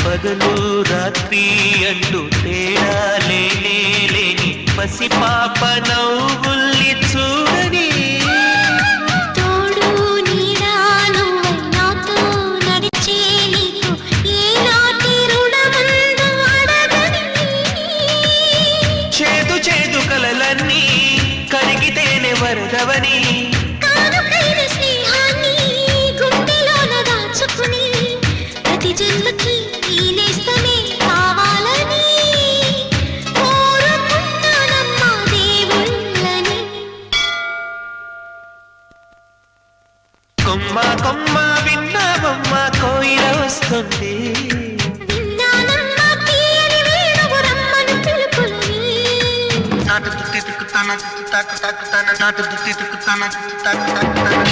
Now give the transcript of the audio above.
పగలు రాత్రి అంటూ తేడా లేని పసిపాప నవ్వుల్ని చూడని తోడు నీడా నువ్వై నాతో నడిచే నీకు ఏనాటి రుణముందు అడగని చేదు చేదు కలలన్నీ కరిగితేనే వరదవని కానుకైన స్నేహాన్ని గుండెలోన దాచుకుని ప్రతి జన్మకి ఈ నేస్తమే కావాలని కోరుకుంటానమ్మా దేవుళ్ళని. కొమ్మ కొమ్మ విన్నావమ్మ కోయిల వస్తుంది విన్నానమ్మా తీయని వేణువు రమ్మను పిలుపులని. నాటు దుత్తి తుక్కుతాన తాకు తాకుతాన నాటు దుత్తి తుక్కుతాన తాకు తాకుతాన